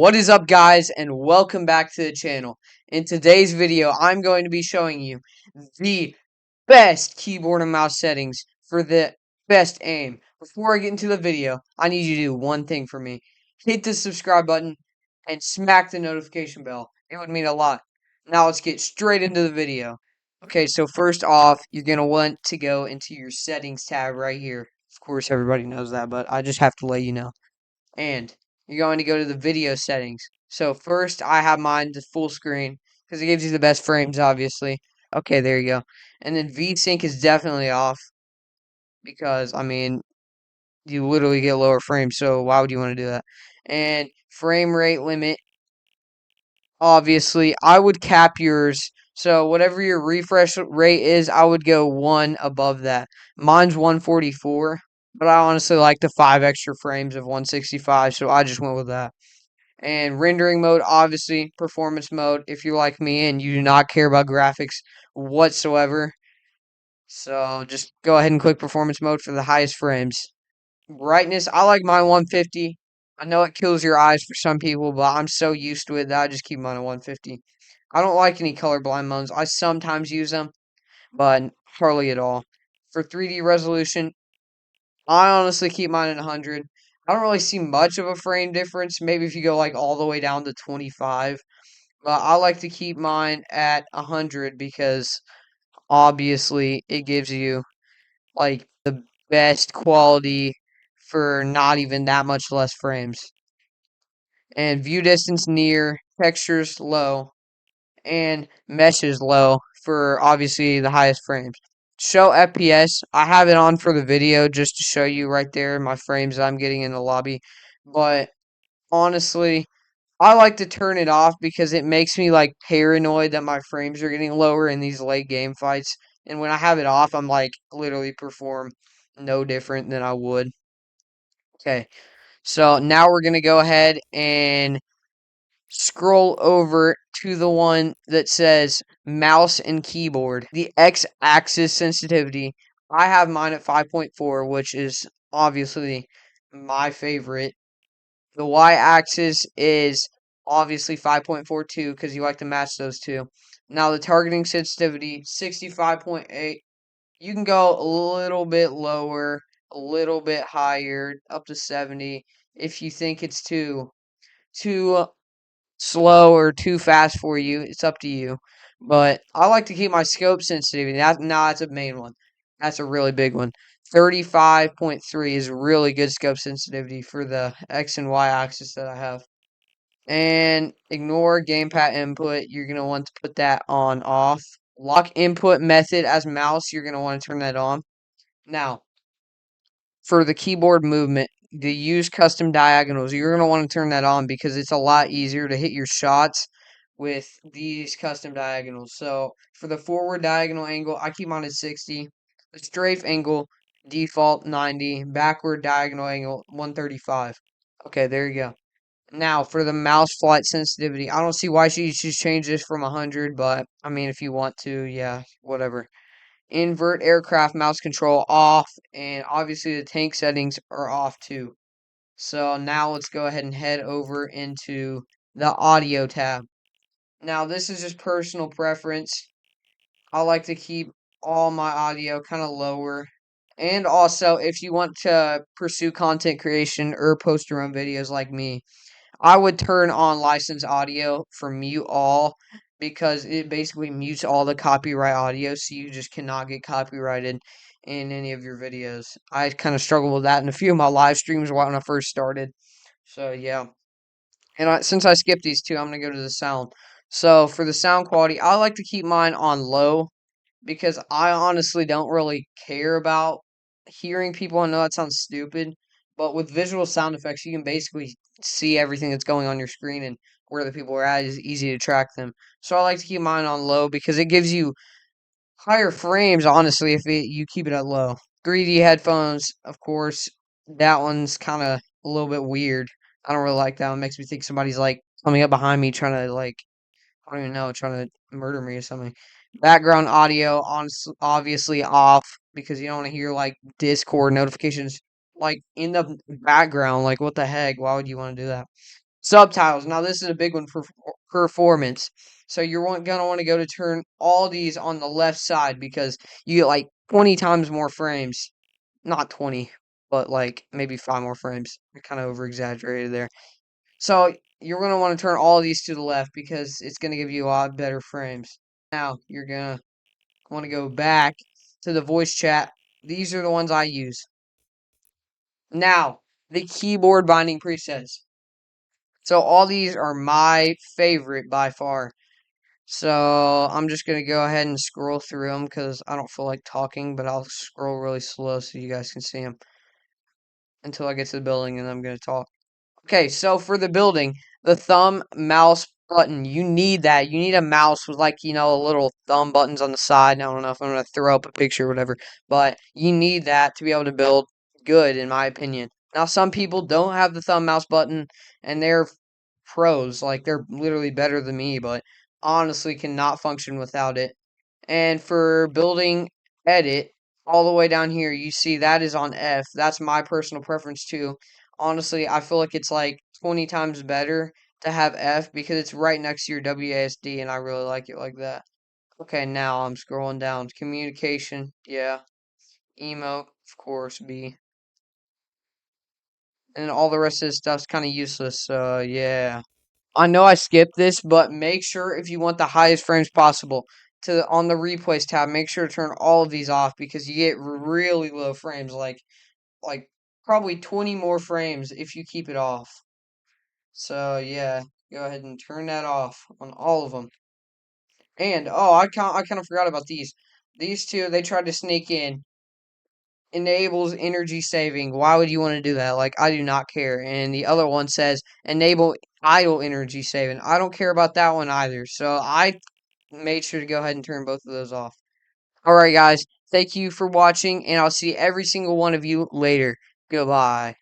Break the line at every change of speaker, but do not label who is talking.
What is up, guys, and welcome back to the channel. In today's video, I'm going to be showing you the best keyboard and mouse settings for the best aim. Before I get into the video, I need you to do one thing for me. Hit the subscribe button and smack the notification bell. It would mean a lot. Now let's get straight into the video. Okay, so first off, you're going to want to go into your settings tab right here. Of course, everybody knows that, but I just have to let you know. And you're going to go to the video settings. So first, I have mine to full screen because it gives you the best frames, obviously. Okay, there you go. And then VSync is definitely off because, you literally get lower frames, so why would you want to do that? And frame rate limit, obviously, I would cap yours. So whatever your refresh rate is, I would go one above that. Mine's 144, but I honestly like the 5 extra frames of 165, so I just went with that. And rendering mode, obviously, performance mode, if you're like me and you do not care about graphics whatsoever. So just go ahead and click performance mode for the highest frames. Brightness, I like mine 150. I know it kills your eyes for some people, but I'm so used to it that I just keep mine at 150. I don't like any colorblind modes. I sometimes use them, but hardly at all. For 3D resolution, I honestly keep mine at 100. I don't really see much of a frame difference. Maybe if you go like all the way down to 25. But I like to keep mine at 100 because obviously it gives you like the best quality for not even that much less frames. And view distance near, textures low, and meshes low for obviously the highest frames. Show FPS. I have it on for the video just to show you right there my frames I'm getting in the lobby. But honestly, I like to turn it off because it makes me like paranoid that my frames are getting lower in these late game fights. And when I have it off, I'm like literally perform no different than I would. Okay, so now we're gonna go ahead and scroll over to the one that says mouse and keyboard. The X-axis sensitivity, I have mine at 5.4, which is obviously my favorite. The Y-axis is obviously 5.42 because you like to match those two. Now the targeting sensitivity, 65.8. You can go a little bit lower, a little bit higher, up to 70 if you think it's too slow or too fast for you. It's up to you. But I like to keep my scope sensitivity. That's a main one. That's a really big one. 35.3 is really good scope sensitivity for the X and Y axis that I have. And ignore gamepad input. You're going to want to put that on off. Lock input method as mouse. You're going to want to turn that on. Now, for the keyboard movement, the use custom diagonals, you're going to want to turn that on because it's a lot easier to hit your shots with these custom diagonals. So for the forward diagonal angle, I keep mine at 60. The strafe angle, default 90. Backward diagonal angle, 135. Okay, there you go. Now for the mouse flight sensitivity, I don't see why she should change this from 100, but I mean, if you want to, yeah, whatever. Invert aircraft mouse control off, and obviously the tank settings are off too. So now let's go ahead and head over into the audio tab. Now this is just personal preference. I like to keep all my audio kind of lower. And also, if you want to pursue content creation or post your own videos like me, I would turn on licensed audio for mute all because it basically mutes all the copyright audio, so you just cannot get copyrighted in any of your videos. I kind of struggled with that in a few of my live streams when I first started. So yeah, and since I skipped these two, I'm gonna go to the sound. So for the sound quality, I like to keep mine on low because I honestly don't really care about hearing people. I know that sounds stupid, but with visual sound effects, you can basically see everything that's going on your screen and where the people are at is easy to track them. So I like to keep mine on low because it gives you higher frames, honestly, if you keep it at low. 3D headphones, of course, that one's kind of a little bit weird. I don't really like that one. It makes me think somebody's like coming up behind me trying to like I don't even know, trying to murder me or something. Background audio, obviously off because you don't want to hear like Discord notifications like in the background. Like, what the heck? Why would you want to do that? Subtitles. Now this is a big one for performance. So you're gonna want to go to turn all these on the left side because you get like 20 times more frames. Not 20, but like maybe 5 more frames. I kind of over exaggerated there. So you're gonna want to turn all these to the left because it's gonna give you a lot better frames. Now you're gonna want to go back to the voice chat. These are the ones I use. Now, the keyboard binding presets. So all these are my favorite by far. So I'm just gonna go ahead and scroll through them because I don't feel like talking, but I'll scroll really slow so you guys can see them until I get to the building and I'm gonna talk. Okay, so for the building, the thumb mouse button, you need that. You need a mouse with like, a little thumb buttons on the side. I don't know if I'm gonna throw up a picture or whatever, but you need that to be able to build good, in my opinion. Now, some people don't have the thumb mouse button and they're pros, like they're literally better than me, but honestly cannot function without it. And for building edit, all the way down here, you see that is on F. That's my personal preference too. Honestly, I feel like it's like 20 times better to have F because it's right next to your WASD and I really like it like that. Okay, now I'm scrolling down. Communication, yeah. Emo, of course, B. And all the rest of this stuff's kind of useless, so yeah. I know I skipped this, but make sure if you want the highest frames possible on the replays tab, make sure to turn all of these off because you get really low frames, like probably 20 more frames if you keep it off. So yeah, go ahead and turn that off on all of them. And oh, I kind of forgot about these. These two they tried to sneak in. Enables energy saving. Why would you want to do that? Like, I do not care. And the other one says enable idle energy saving. I don't care about that one either. So I made sure to go ahead and turn both of those off. All right, guys. Thank you for watching, and I'll see every single one of you later. Goodbye.